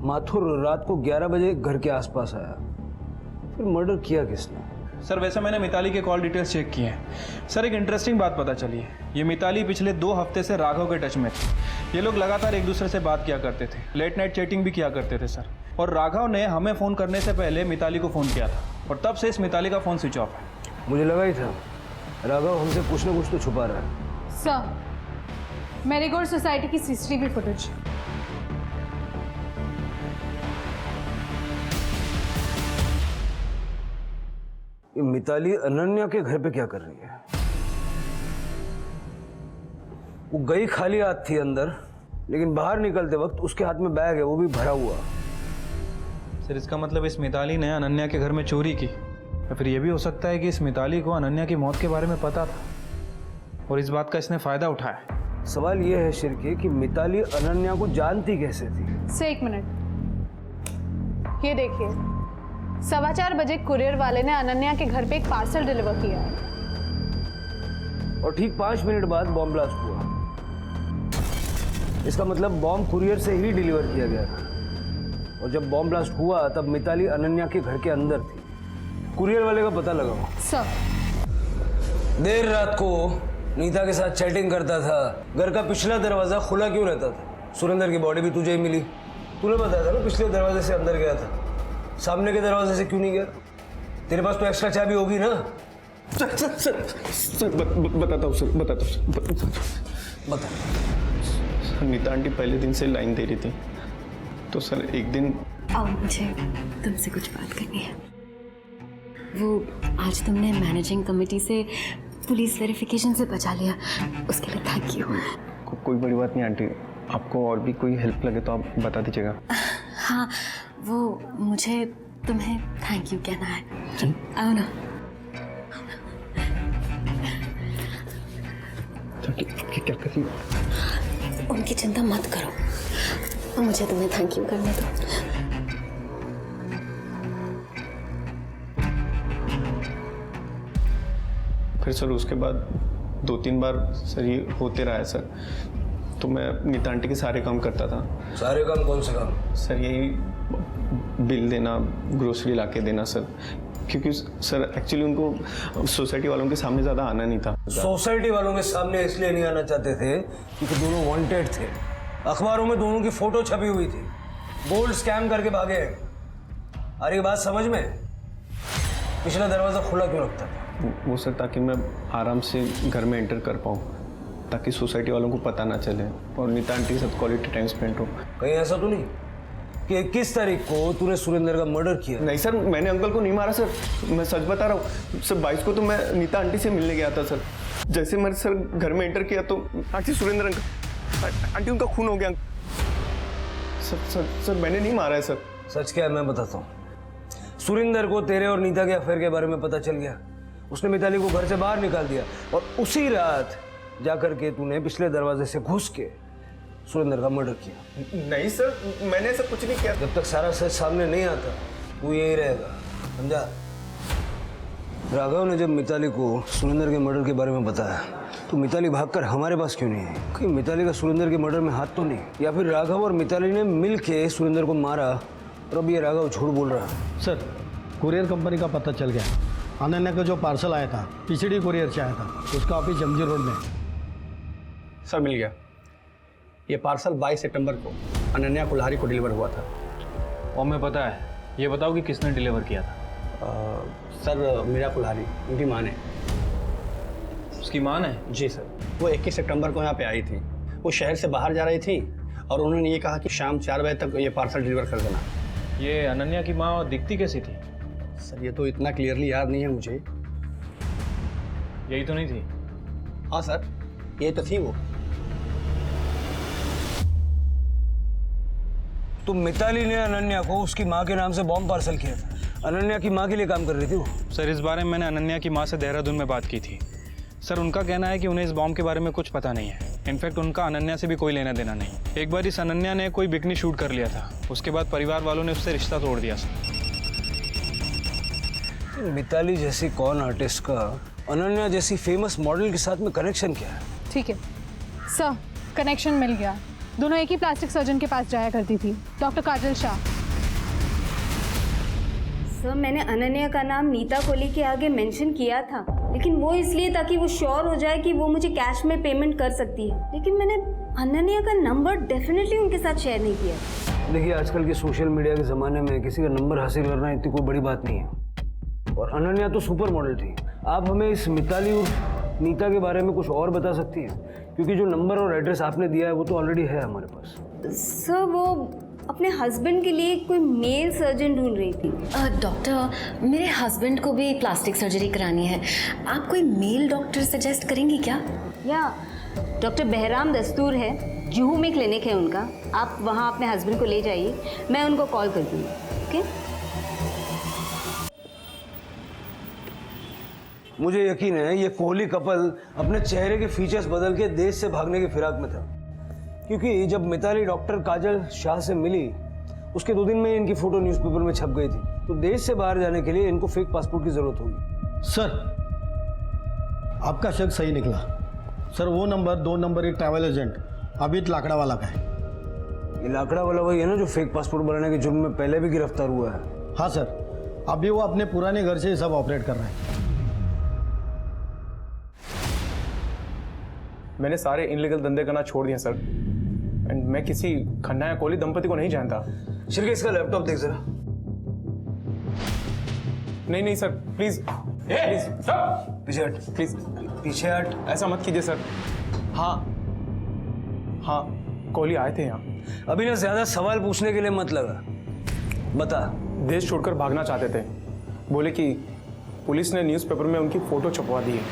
Speaker 4: माथुर रात को 11 बजे घर के आसपास आया। फिर मर्डर किया किसने?
Speaker 3: सर, वैसे मैंने मिताली के कॉल डिटेल्स चेक किए हैं। सर, एक इंटरेस्टिंग बात पता चली है। ये मिताली पिछले 2 हफ्ते से राघव के टच में थी। ये लोग लगातार एक दूसरे से बात किया करते थे, लेट नाइट चैटिंग भी किया करते थे सर। और राघव ने हमें फ़ोन करने से पहले मिताली को फ़ोन किया था और तब से इस मिताली का फ़ोन स्विच ऑफ है।
Speaker 4: मुझे लगा ही था राघव हमसे कुछ ना कुछ तो छुपा रहा है।
Speaker 17: सर, मेरीगोल्ड सोसाइटी की CCTV फुटेज।
Speaker 4: ये मिताली अनन्या के घर पे क्या कर रही है? वो गई खाली हाथ थी अंदर, लेकिन बाहर निकलते वक्त उसके हाथ में बैग है, वो भी भरा हुआ।
Speaker 3: सर, इसका मतलब इस मिताली ने अनन्या के घर में चोरी की। या फिर ये भी हो सकता है कि इस मिताली को अनन्या की मौत के बारे में पता था और इस बात का इसने फ़ायदा उठाया।
Speaker 4: सवाल ये है शिरके कि मिताली अनन्या को जानती कैसे थी?
Speaker 17: से एक मिनट, ये देखिए, 4:15 बजे कुरियर वाले ने अनन्या के घर पे एक पार्सल डिलीवर किया है
Speaker 4: और ठीक 5 मिनट बाद बॉम्ब ब्लास्ट हुआ। इसका मतलब बॉम्ब कुरियर से ही डिलीवर किया गया था और जब बॉम्ब ब्लास्ट हुआ तब मिताली अनन्या के घर के अंदर थी। कुरियर वाले का पता लगाओ।
Speaker 17: सर,
Speaker 4: देर रात को नीता के साथ चैटिंग करता था। घर का पिछला दरवाजा खुला क्यों रहता था? सुरेंद्र की बॉडी भी तुझे ही मिली। तूने बताया था ना पिछले दरवाजे से अंदर गया था, सामने के दरवाजे से क्यों नहीं गया? तेरे पास तो एक्स्ट्रा चाबी होगी ना?
Speaker 7: सर बताता हूँ सर, बताता हूँ।
Speaker 4: बता।
Speaker 7: नीता आंटी पहले दिन से लाइन दे रही थी, तो सर एक दिन
Speaker 13: आओ, मुझे तुमसे कुछ बात करनी है। वो आज तुमने मैनेजिंग कमेटी से पुलिस वेरिफिकेशन से बचा लिया, उसके लिए थैंक यू।
Speaker 7: कोई बड़ी बात नहीं आंटी, आपको और भी कोई हेल्प लगे तो आप बता दीजिएगा।
Speaker 13: हाँ, वो मुझे तुम्हें थैंक यू कहना है। आओ ना।
Speaker 7: क्या कर रही हो?
Speaker 13: उनकी चिंता मत करो, मुझे तुम्हें थैंक यू करने दो।
Speaker 7: फिर सर उसके बाद 2-3 बार सर ये होते रहा है सर। तो मैं नीता आंटी के सारे काम करता था।
Speaker 4: सारे काम कौन से काम?
Speaker 7: सर यही बिल देना, ग्रोसरी ला के देना सर, क्योंकि सर एक्चुअली उनको सोसाइटी वालों के सामने ज़्यादा आना नहीं था।
Speaker 4: सोसाइटी वालों के सामने इसलिए नहीं आना चाहते थे क्योंकि दोनों वांटेड थे। अखबारों में दोनों की फोटो छपी हुई थी। गोल्ड स्कैम करके भागे। आ रही बात समझ में? पिछला दरवाजा खुला क्यों रखता था?
Speaker 7: वो सर ताकि मैं आराम से घर में एंटर कर पाऊँ, ताकि सोसाइटी वालों को पता ना चले और नीता आंटी के साथ क्वालिटी टाइम स्पेंड हो।
Speaker 4: कहीं ऐसा तो नहीं कि 21 तारीख को तूने सुरेंद्र का मर्डर किया?
Speaker 7: नहीं सर, मैंने अंकल को नहीं मारा सर, मैं सच बता रहा हूँ सर। 22 को तो मैं नीता आंटी से मिलने गया था सर। जैसे मैंने सर घर में एंटर किया तो आंटी सुरेंद्र अंकल, आंटी उनका खून हो गया। सर मैंने नहीं मारा है सर।
Speaker 4: सच क्या है मैं बताता हूँ। सुरेंद्र को तेरे और नीता के अफेयर के बारे में पता चल गया। उसने मिताली को घर से बाहर निकाल दिया और उसी रात जाकर के तूने पिछले दरवाजे से घुस के सुरेंद्र का मर्डर किया।
Speaker 7: नहीं सर, मैंने ऐसा कुछ नहीं किया।
Speaker 4: जब तक सारा सच सामने नहीं आता तू यही रहेगा, समझा? राघव ने जब मिताली को सुरेंद्र के मर्डर के बारे में बताया तो मिताली भागकर हमारे पास क्यों नहीं है? कहीं मिताली का सुरेंद्र के मर्डर में हाथ तो नहीं, या फिर राघव और मिताली ने मिल के सुरेंद्र को मारा और अब ये राघव झूठ बोल रहा है?
Speaker 18: सर, कुरियर कंपनी का पता चल गया। अनन्या का जो पार्सल आया था पीसीडी कुरियर से आया था, उसका ऑफिस जमजी रोड में।
Speaker 14: सर मिल गया। ये पार्सल 22 सितंबर को अनन्या कुल्हारी को डिलीवर हुआ था।
Speaker 3: और मैं पता है, ये बताओ कि किसने डिलीवर किया था?
Speaker 14: सर मीरा कुल्हारी, उनकी माँ ने।
Speaker 3: उसकी माँ ने?
Speaker 14: जी सर। वो 21 सितंबर को यहाँ पे आई थी। वो शहर से बाहर जा रही थी और उन्होंने ये कहा कि शाम 4 बजे तक ये पार्सल डिलीवर कर देना।
Speaker 3: ये अनन्या की माँ दिखती कैसी थी?
Speaker 14: सर ये तो इतना क्लियरली याद नहीं है मुझे।
Speaker 3: यही तो नहीं थी?
Speaker 14: हाँ सर, ये तो थी वो।
Speaker 4: तो मिताली ने अनन्या को उसकी माँ के नाम से बॉम्ब पार्सल किया था। अनन्या की माँ के लिए काम कर रही थी वो।
Speaker 3: सर इस बारे में मैंने अनन्या की माँ से देहरादून में बात की थी। सर उनका कहना है कि उन्हें इस बॉम्ब के बारे में कुछ पता नहीं है। इनफैक्ट उनका अनन्या से भी कोई लेना देना नहीं। एक बार इस अनन्या ने कोई बिकनी शूट कर लिया था, उसके बाद परिवार वालों ने उससे रिश्ता तोड़ दिया।
Speaker 4: मिताली जैसी कौन आर्टिस्ट का अनन्या जैसी फेमस मॉडल के साथ में कनेक्शन क्या है?
Speaker 17: ठीक है सर, कनेक्शन मिल गया। दोनों एक ही प्लास्टिक सर्जन के पास जाया करती थी, डॉक्टर काजल शाह।
Speaker 6: सर मैंने अनन्या का नाम नीता कोहली के आगे मेंशन किया था, लेकिन वो इसलिए ताकि वो श्योर हो जाए कि वो मुझे कैश में पेमेंट कर सकती है। लेकिन मैंने अनन्या का नंबर डेफिनेटली उनके साथ शेयर नहीं किया।
Speaker 4: देखिए आजकल के सोशल मीडिया के ज़माने में किसी का नंबर हासिल करना इतनी कोई बड़ी बात नहीं है। और अनन्या तो सुपर मॉडल थी। आप हमें इस मिताली और नीता के बारे में कुछ और बता सकती हैं? क्योंकि जो नंबर और एड्रेस आपने दिया है वो तो ऑलरेडी है हमारे पास।
Speaker 6: सर वो अपने हस्बैंड के लिए कोई मेल सर्जन ढूंढ रही थी।
Speaker 13: डॉक्टर मेरे हस्बैंड को भी प्लास्टिक सर्जरी करानी है, आप कोई मेल डॉक्टर सजेस्ट करेंगी क्या?
Speaker 6: या डॉक्टर बहराम दस्तूर है, जुहू में क्लिनिक है उनका। आप वहाँ अपने हस्बैंड को ले जाइए, मैं उनको कॉल कर दूँगी। ओके?
Speaker 4: मुझे यकीन है ये कोहली कपल अपने चेहरे के फीचर्स बदल के देश से भागने की फिराक में था, क्योंकि जब मिताली डॉक्टर काजल शाह से मिली उसके 2 दिन में इनकी फोटो न्यूज़पेपर में छप गई थी। तो देश से बाहर जाने के लिए इनको फेक पासपोर्ट की जरूरत होगी।
Speaker 18: सर आपका शक सही निकला। सर वो नंबर 2 नंबर एक ट्रैवल एजेंट अभित लाकड़ा वाला का है।
Speaker 4: ये लाकड़ा वाला वही है ना जो फेक पासपोर्ट बनाने के जुर्म में पहले भी गिरफ्तार हुआ है?
Speaker 18: हाँ सर, अभी वो अपने पुराने घर से ये सब ऑपरेट कर रहे हैं।
Speaker 3: मैंने सारे इनलीगल धंधे करना छोड़ दिए सर, एंड मैं किसी खन्ना या कोहली दंपति को नहीं जानता।
Speaker 4: शिरके इसका लैपटॉप देख जरा।
Speaker 3: नहीं सर प्लीज
Speaker 4: पीछे हट,
Speaker 3: प्लीज
Speaker 4: पीछे हट।
Speaker 3: ऐसा मत कीजिए सर। हाँ कोहली आए थे यहाँ।
Speaker 4: अभी ना ज्यादा सवाल पूछने के लिए मत लगा, बता।
Speaker 3: देश छोड़कर भागना चाहते थे, बोले कि पुलिस ने न्यूज़पेपर में उनकी फोटो छपवा दी है।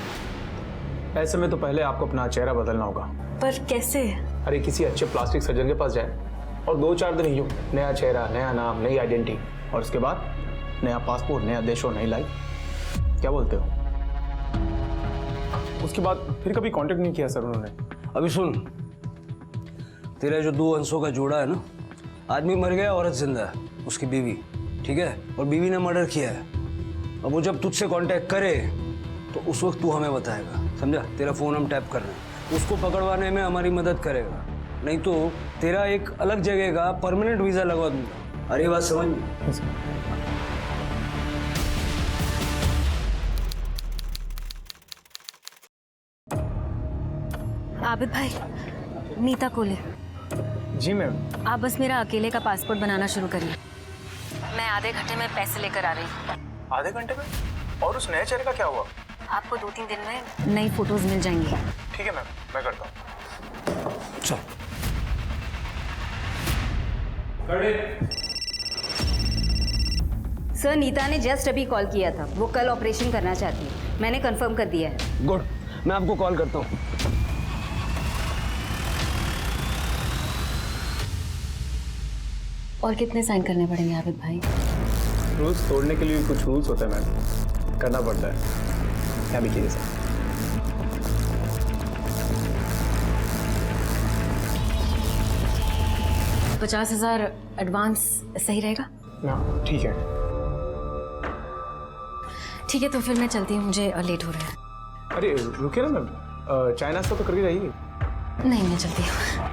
Speaker 3: ऐसे में तो पहले आपको अपना चेहरा बदलना होगा।
Speaker 13: पर कैसे?
Speaker 3: अरे किसी अच्छे प्लास्टिक सर्जन के पास जाए और 2-4 दिन यूँ नया चेहरा, नया नाम, नई आइडेंटिटी, और उसके बाद नया पासपोर्ट, नया देश और नई लाइफ। क्या बोलते हो? उसके बाद फिर कभी कांटेक्ट नहीं किया सर उन्होंने।
Speaker 4: अभी सुन, तेरा जो 2 अंशों का जोड़ा है ना, आदमी मर गया, औरत जिंदा है, उसकी बीवी, ठीक है? और बीवी ने मर्डर किया है। अब वो जब तुझसे कांटेक्ट करे तो उस वक्त तू हमें बताएगा, समझा? तेरा फोन हम टैप कर रहे हैं, उसको पकड़वाने में हमारी मदद करेगा, नहीं तो तेरा एक अलग जगह का परमानेंट वीजा लगवा दूंगा। अरे बात समझ में?
Speaker 13: आबिद भाई, नीता कोहली।
Speaker 3: जी मैम।
Speaker 13: आप बस मेरा अकेले का पासपोर्ट बनाना शुरू करिए, मैं आधे घंटे में पैसे लेकर आ रही हूँ।
Speaker 3: आधे घंटे में? और उस नए चेहरे का क्या हुआ?
Speaker 13: आपको 2-3 दिन में नई फोटोज मिल जाएंगी।
Speaker 3: ठीक है मैम, मैं करता हूँ।
Speaker 4: चल।
Speaker 6: सर नीता ने जस्ट अभी कॉल किया था, वो कल ऑपरेशन करना चाहती है। मैंने कंफर्म कर दिया है।
Speaker 4: गुड। मैं आपको कॉल करता हूँ।
Speaker 13: और कितने साइन करने पड़ेंगे आबिद भाई?
Speaker 3: रूल्स तोड़ने के लिए कुछ रूल्स होते हैं मैम, करना पड़ता है। क्या भी कीजिए सर।
Speaker 13: 50,000 एडवांस सही रहेगा?
Speaker 5: हाँ ठीक है।
Speaker 13: ठीक है तो फिर मैं चलती हूँ, मुझे लेट हो रहा है।
Speaker 3: अरे रुकिए ना मैम, चाय नाश्ता तो करके जाइए।
Speaker 13: नहीं मैं चलती हूँ।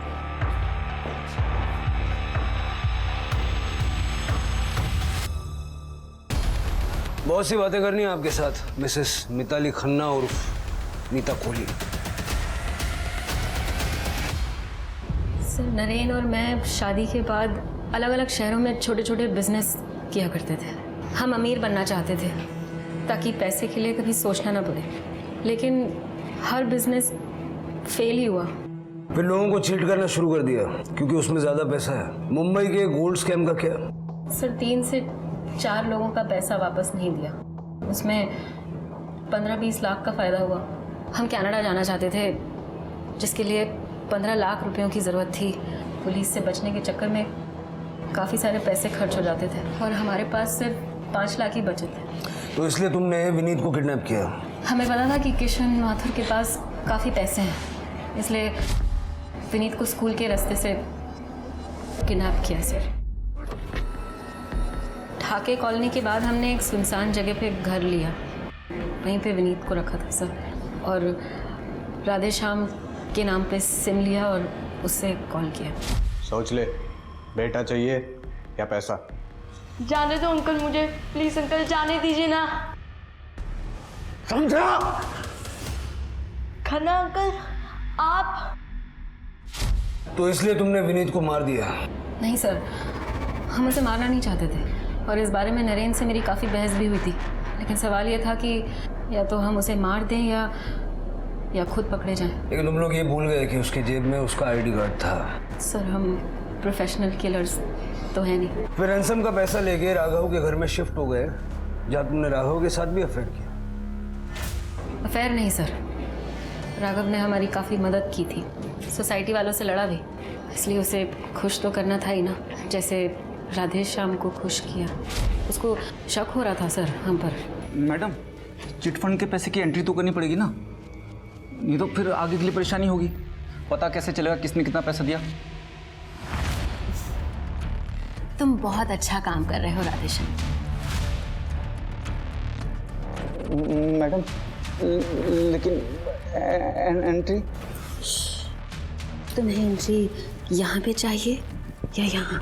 Speaker 4: बहुत सी बातें करनी है आपके साथ, मिसेस मिताली खन्ना उर्फ नीता कोहली।
Speaker 13: सर नरेन और मैं शादी के बाद अलग अलग शहरों में छोटे छोटे बिजनेस किया करते थे। हम अमीर बनना चाहते थे ताकि पैसे के लिए कभी सोचना ना पड़े, लेकिन हर बिजनेस फेल ही हुआ।
Speaker 4: फिर लोगों को चीट करना शुरू कर दिया क्योंकि उसमें ज्यादा पैसा है। मुंबई के गोल्ड स्कैम का क्या?
Speaker 13: सर 3 से 4 लोगों का पैसा वापस नहीं दिया, उसमें 15-20 लाख का फ़ायदा हुआ। हम कनाडा जाना चाहते थे जिसके लिए 15 लाख रुपयों की ज़रूरत थी। पुलिस से बचने के चक्कर में काफ़ी सारे पैसे खर्च हो जाते थे और हमारे पास सिर्फ 5 लाख ही बचे थे।
Speaker 4: तो इसलिए तुमने विनीत को किडनैप किया?
Speaker 13: हमें पता था कि किशन माथुर के पास काफ़ी पैसे हैं, इसलिए विनीत को स्कूल के रास्ते से किडनैप किया। सर ढाके कॉलोनी के बाद हमने एक सुनसान जगह पे घर लिया, वहीं पे विनीत को रखा था सर, और राधे श्याम के नाम पे सिम लिया और उससे कॉल किया।
Speaker 7: सोच ले, बेटा चाहिए या पैसा?
Speaker 8: जाने दो अंकल, मुझे प्लीज अंकल जाने दीजिए ना।
Speaker 4: समझा?
Speaker 8: खन्ना अंकल आप?
Speaker 4: तो इसलिए तुमने विनीत को मार दिया?
Speaker 13: नहीं सर, हम उसे मारना नहीं चाहते थे और इस बारे में नरेन से मेरी काफ़ी बहस भी हुई थी, लेकिन सवाल ये था कि या तो हम उसे मार दें या खुद पकड़े जाएं।
Speaker 4: लेकिन तुम लोग ये भूल गए कि उसकी जेब में उसका आईडी कार्ड था।
Speaker 13: सर हम प्रोफेशनल किलर्स तो है नहीं।
Speaker 4: फिर रैंसम का पैसा लेके राघव के घर में शिफ्ट हो गए, जहाँ तुमने राघव के साथ भी अफेयर किया।
Speaker 13: अफेयर नहीं सर, राघव ने हमारी काफ़ी मदद की थी, सोसाइटी वालों से लड़ा भी, इसलिए उसे खुश तो करना था ही ना, जैसे राधे श्याम को खुश किया। उसको शक हो रहा था सर हम पर।
Speaker 15: मैडम चिट फंड के पैसे की एंट्री तो करनी पड़ेगी ना, नहीं तो फिर आगे के लिए परेशानी होगी। पता कैसे चलेगा किसने कितना पैसा दिया?
Speaker 13: तुम बहुत अच्छा काम कर रहे हो राधे श्याम।
Speaker 15: मैडम लेकिन एंट्री?
Speaker 13: तुम्हें एंट्री यहाँ पे चाहिए या यहाँ?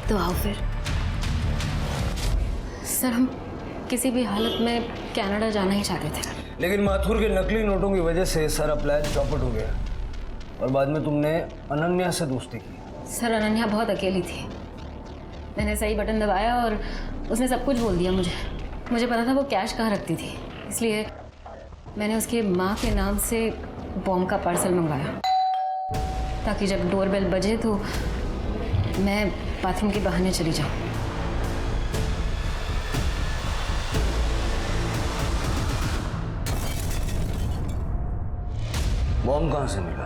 Speaker 13: तो आओ फिर। सर हम किसी भी हालत में कनाडा जाना ही चाहते थे,
Speaker 4: लेकिन माथुर के नकली नोटों की वजह से सारा प्लान चौपट हो गया और बाद में तुमने अनन्या से दोस्ती की।
Speaker 13: सर अनन्या बहुत अकेली थी, मैंने सही बटन दबाया और उसने सब कुछ बोल दिया मुझे पता था वो कैश कहाँ रखती थी, इसलिए मैंने उसकी माँ के नाम से बॉम्ब का पार्सल मंगवाया ताकि जब डोरबेल बजे तो मैं बाथरूम के बहाने चली जाऊँ।
Speaker 4: बॉम्ब कहाँ से मिला?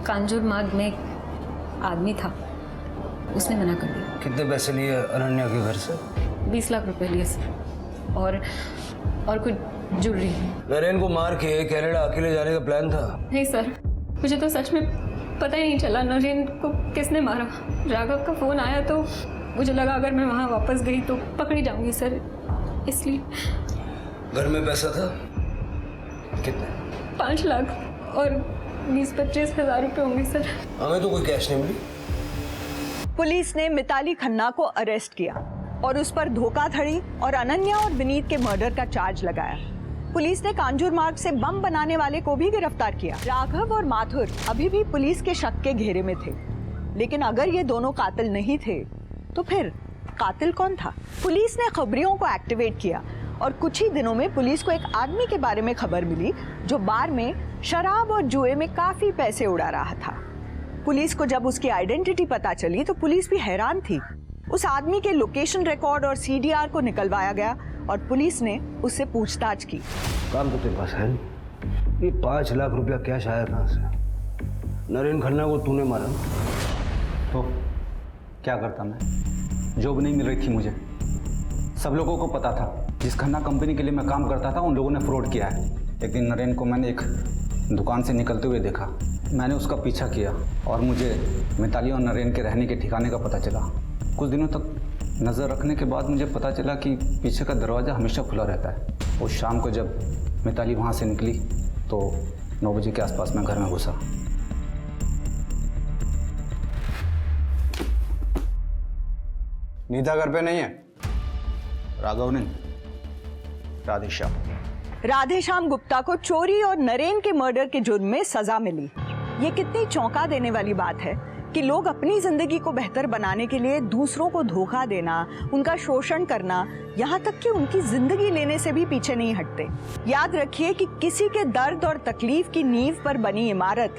Speaker 13: कांजूर मार्ग में एक आदमी था, उसने मना कर दिया।
Speaker 4: कितने पैसे लिए अनन्या के घर से?
Speaker 13: 20 लाख रुपए लिए सर, और कुछ ज्वेलरी।
Speaker 4: नरेन को मार के कनाडा अकेले जाने का प्लान था?
Speaker 13: नहीं सर, मुझे तो सच में पता ही नहीं चला नरेन को किसने मारा। राघव का फ़ोन आया तो मुझे लगा अगर मैं वहाँ वापस गई तो पकड़ी जाऊंगी सर, इसलिए।
Speaker 4: घर में पैसा था कितने?
Speaker 13: 5 लाख और 20-25 हज़ार रुपये होंगे सर।
Speaker 4: हमें तो कोई कैश नहीं मिली।
Speaker 2: पुलिस ने मिताली खन्ना को अरेस्ट किया और उस पर धोखाधड़ी और अनन्या और विनीत के मर्डर का चार्ज लगाया। पुलिस ने कांजूर मार्ग से बम बनाने वाले को भी गिरफ्तार किया। राघव और माथुर अभी भी पुलिस के शक के घेरे में थे, लेकिन अगर ये दोनों कातिल नहीं थे तो फिर कातिल कौन था? पुलिस ने खबरियों को एक्टिवेट किया और कुछ ही दिनों में पुलिस को एक आदमी के बारे में खबर मिली जो बार में शराब और जुए में काफी पैसे उड़ा रहा था। पुलिस को जब उसकी आइडेंटिटी पता चली तो पुलिस भी हैरान थी। उस आदमी के लोकेशन रिकॉर्ड और सीडीआर को निकलवाया गया और पुलिस ने उससे पूछताछ की।
Speaker 4: काम तो तेरे पास है नहीं, ये 5 लाख रुपया कैश आया कहाँ से? नरेन खन्ना को तूने मारा?
Speaker 14: तो क्या करता मैं? जॉब नहीं मिल रही थी मुझे, सब लोगों को पता था। जिस खन्ना कंपनी के लिए मैं काम करता था उन लोगों ने फ्रॉड किया है। एक दिन नरेन को मैंने एक दुकान से निकलते हुए देखा, मैंने उसका पीछा किया और मुझे मिताली और नरेन के रहने के ठिकाने का पता चला। कुछ दिनों तक नज़र रखने के बाद मुझे पता चला कि पीछे का दरवाज़ा हमेशा खुला रहता है। उस शाम को जब मिताली वहाँ से निकली तो 9 बजे के आसपास मैं घर में घुसा। नीता घर पे नहीं है? राघव नहीं, राधेश्याम।
Speaker 2: राधेश्याम गुप्ता को चोरी और नरेन के मर्डर के जुर्म में सजा मिली। ये कितनी चौंका देने वाली बात है कि लोग अपनी जिंदगी को बेहतर बनाने के लिए दूसरों को धोखा देना, उनका शोषण करना, यहाँ तक कि उनकी जिंदगी लेने से भी पीछे नहीं हटते। याद रखिए कि किसी के दर्द और तकलीफ की नींव पर बनी इमारत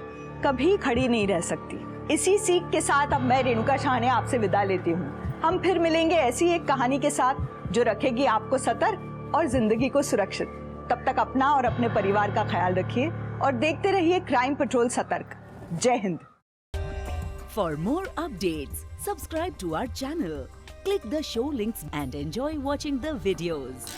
Speaker 2: कभी खड़ी नहीं रह सकती। इसी सीख के साथ अब मैं रेणुका शाह आपसे विदा लेती हूँ। हम फिर मिलेंगे ऐसी एक कहानी के साथ जो रखेगी आपको सतर्क और जिंदगी को सुरक्षित। तब तक अपना और अपने परिवार का ख्याल रखिए और देखते रहिए क्राइम पेट्रोल सतर्क। जय Hind.
Speaker 1: For more updates, subscribe to our channel, click the show links and enjoy watching the videos.